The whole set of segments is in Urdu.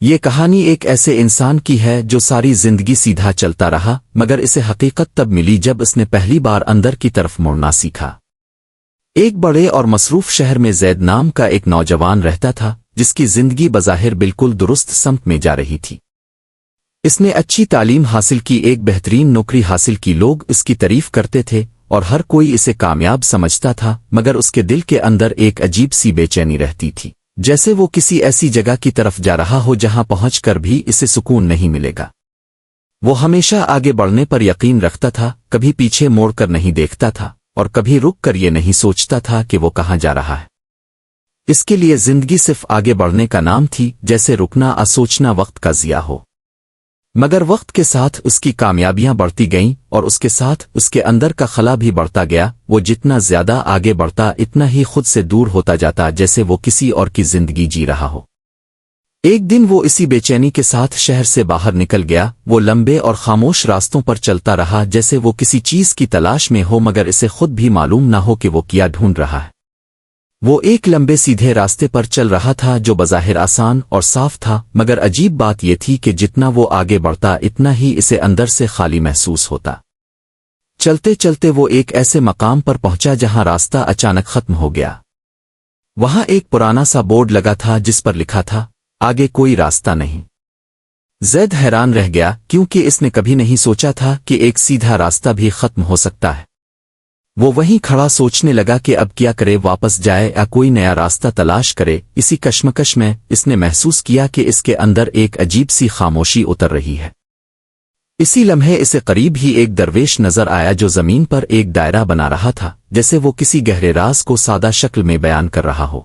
یہ کہانی ایک ایسے انسان کی ہے جو ساری زندگی سیدھا چلتا رہا، مگر اسے حقیقت تب ملی جب اس نے پہلی بار اندر کی طرف مڑنا سیکھا۔ ایک بڑے اور مصروف شہر میں زید نام کا ایک نوجوان رہتا تھا، جس کی زندگی بظاہر بالکل درست سمت میں جا رہی تھی۔ اس نے اچھی تعلیم حاصل کی، ایک بہترین نوکری حاصل کی، لوگ اس کی تعریف کرتے تھے اور ہر کوئی اسے کامیاب سمجھتا تھا، مگر اس کے دل کے اندر ایک عجیب سی بے چینی رہتی تھی، جیسے وہ کسی ایسی جگہ کی طرف جا رہا ہو جہاں پہنچ کر بھی اسے سکون نہیں ملے گا۔ وہ ہمیشہ آگے بڑھنے پر یقین رکھتا تھا، کبھی پیچھے موڑ کر نہیں دیکھتا تھا اور کبھی رک کر یہ نہیں سوچتا تھا کہ وہ کہاں جا رہا ہے۔ اس کے لیے زندگی صرف آگے بڑھنے کا نام تھی، جیسے رکنا سوچنا وقت کا ضیاع ہو۔ مگر وقت کے ساتھ اس کی کامیابیاں بڑھتی گئیں اور اس کے ساتھ اس کے اندر کا خلا بھی بڑھتا گیا۔ وہ جتنا زیادہ آگے بڑھتا اتنا ہی خود سے دور ہوتا جاتا، جیسے وہ کسی اور کی زندگی جی رہا ہو۔ ایک دن وہ اسی بے چینی کے ساتھ شہر سے باہر نکل گیا۔ وہ لمبے اور خاموش راستوں پر چلتا رہا، جیسے وہ کسی چیز کی تلاش میں ہو مگر اسے خود بھی معلوم نہ ہو کہ وہ کیا ڈھونڈ رہا ہے۔ وہ ایک لمبے سیدھے راستے پر چل رہا تھا جو بظاہر آسان اور صاف تھا، مگر عجیب بات یہ تھی کہ جتنا وہ آگے بڑھتا اتنا ہی اسے اندر سے خالی محسوس ہوتا۔ چلتے چلتے وہ ایک ایسے مقام پر پہنچا جہاں راستہ اچانک ختم ہو گیا۔ وہاں ایک پرانا سا بورڈ لگا تھا جس پر لکھا تھا، آگے کوئی راستہ نہیں۔ زید حیران رہ گیا، کیونکہ اس نے کبھی نہیں سوچا تھا کہ ایک سیدھا راستہ بھی ختم ہو سکتا ہے۔ وہ وہیں کھڑا سوچنے لگا کہ اب کیا کرے، واپس جائے یا کوئی نیا راستہ تلاش کرے۔ اسی کشمکش میں اس نے محسوس کیا کہ اس کے اندر ایک عجیب سی خاموشی اتر رہی ہے۔ اسی لمحے اسے قریب ہی ایک درویش نظر آیا جو زمین پر ایک دائرہ بنا رہا تھا، جیسے وہ کسی گہرے راز کو سادہ شکل میں بیان کر رہا ہو۔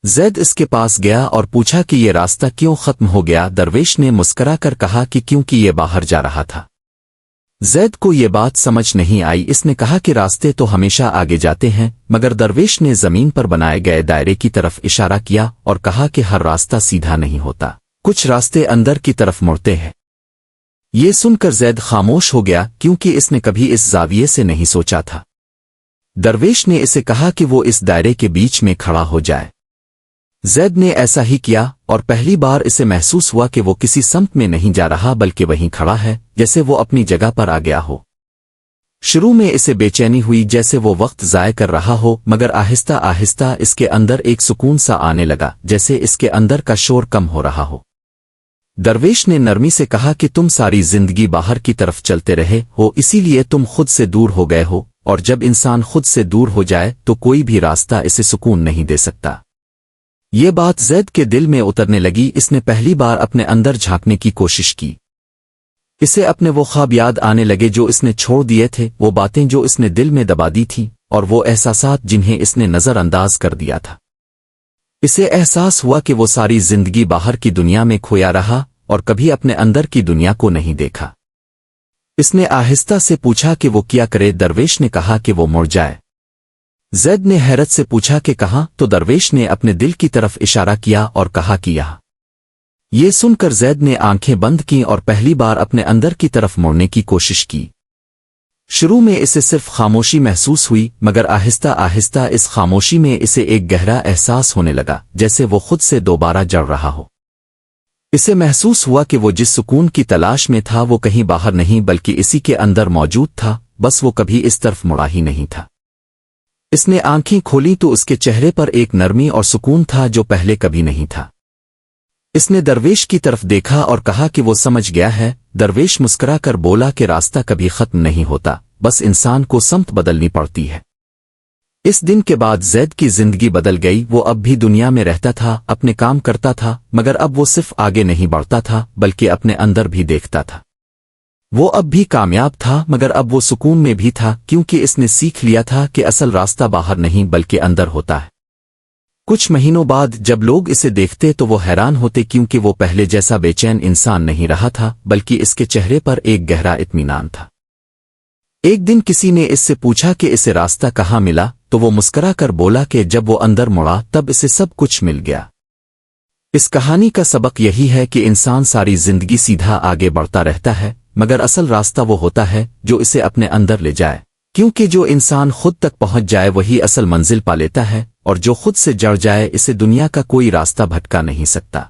زید اس کے پاس گیا اور پوچھا کہ یہ راستہ کیوں ختم ہو گیا؟ درویش نے مسکرا کر کہا کہ کیونکہ یہ باہر جا رہا تھا۔ زید کو یہ بات سمجھ نہیں آئی۔ اس نے کہا کہ راستے تو ہمیشہ آگے جاتے ہیں، مگر درویش نے زمین پر بنائے گئے دائرے کی طرف اشارہ کیا اور کہا کہ ہر راستہ سیدھا نہیں ہوتا، کچھ راستے اندر کی طرف مڑتے ہیں۔ یہ سن کر زید خاموش ہو گیا، کیونکہ اس نے کبھی اس زاویے سے نہیں سوچا تھا۔ درویش نے اسے کہا کہ وہ اس دائرے کے بیچ میں کھڑا ہو جائے۔ زید نے ایسا ہی کیا اور پہلی بار اسے محسوس ہوا کہ وہ کسی سمت میں نہیں جا رہا بلکہ وہیں کھڑا ہے، جیسے وہ اپنی جگہ پر آ گیا ہو۔ شروع میں اسے بے چینی ہوئی، جیسے وہ وقت ضائع کر رہا ہو، مگر آہستہ آہستہ اس کے اندر ایک سکون سا آنے لگا، جیسے اس کے اندر کا شور کم ہو رہا ہو۔ درویش نے نرمی سے کہا کہ تم ساری زندگی باہر کی طرف چلتے رہے ہو، اسی لیے تم خود سے دور ہو گئے ہو، اور جب انسان خود سے دور ہو جائے تو کوئی بھی راستہ اسے سکون نہیں دے سکتا۔ یہ بات زید کے دل میں اترنے لگی۔ اس نے پہلی بار اپنے اندر جھانکنے کی کوشش کی۔ اسے اپنے وہ خواب یاد آنے لگے جو اس نے چھوڑ دیے تھے، وہ باتیں جو اس نے دل میں دبا دی تھیں، اور وہ احساسات جنہیں اس نے نظر انداز کر دیا تھا۔ اسے احساس ہوا کہ وہ ساری زندگی باہر کی دنیا میں کھویا رہا اور کبھی اپنے اندر کی دنیا کو نہیں دیکھا۔ اس نے آہستہ سے پوچھا کہ وہ کیا کرے؟ درویش نے کہا کہ وہ مڑ جائے۔ زید نے حیرت سے پوچھا کہ کہاں؟ تو درویش نے اپنے دل کی طرف اشارہ کیا اور کہا کہ یہاں۔ یہ سن کر زید نے آنکھیں بند کیں اور پہلی بار اپنے اندر کی طرف مڑنے کی کوشش کی۔ شروع میں اسے صرف خاموشی محسوس ہوئی، مگر آہستہ آہستہ اس خاموشی میں اسے ایک گہرا احساس ہونے لگا، جیسے وہ خود سے دوبارہ جڑ رہا ہو۔ اسے محسوس ہوا کہ وہ جس سکون کی تلاش میں تھا وہ کہیں باہر نہیں بلکہ اسی کے اندر موجود تھا، بس وہ کبھی اس طرف مڑا ہی نہیں تھا۔ اس نے آنکھیں کھولی تو اس کے چہرے پر ایک نرمی اور سکون تھا جو پہلے کبھی نہیں تھا۔ اس نے درویش کی طرف دیکھا اور کہا کہ وہ سمجھ گیا ہے۔ درویش مسکرا کر بولا کہ راستہ کبھی ختم نہیں ہوتا، بس انسان کو سمت بدلنی پڑتی ہے۔ اس دن کے بعد زید کی زندگی بدل گئی۔ وہ اب بھی دنیا میں رہتا تھا، اپنے کام کرتا تھا، مگر اب وہ صرف آگے نہیں بڑھتا تھا بلکہ اپنے اندر بھی دیکھتا تھا۔ وہ اب بھی کامیاب تھا، مگر اب وہ سکون میں بھی تھا، کیونکہ اس نے سیکھ لیا تھا کہ اصل راستہ باہر نہیں بلکہ اندر ہوتا ہے۔ کچھ مہینوں بعد جب لوگ اسے دیکھتے تو وہ حیران ہوتے، کیونکہ وہ پہلے جیسا بے چین انسان نہیں رہا تھا بلکہ اس کے چہرے پر ایک گہرا اطمینان تھا۔ ایک دن کسی نے اس سے پوچھا کہ اسے راستہ کہاں ملا، تو وہ مسکرا کر بولا کہ جب وہ اندر مڑا تب اسے سب کچھ مل گیا۔ اس کہانی کا سبق یہی ہے کہ انسان ساری زندگی سیدھا آگے بڑھتا رہتا ہے، مگر اصل راستہ وہ ہوتا ہے جو اسے اپنے اندر لے جائے، کیونکہ جو انسان خود تک پہنچ جائے وہی اصل منزل پا لیتا ہے، اور جو خود سے جڑ جائے اسے دنیا کا کوئی راستہ بھٹکا نہیں سکتا۔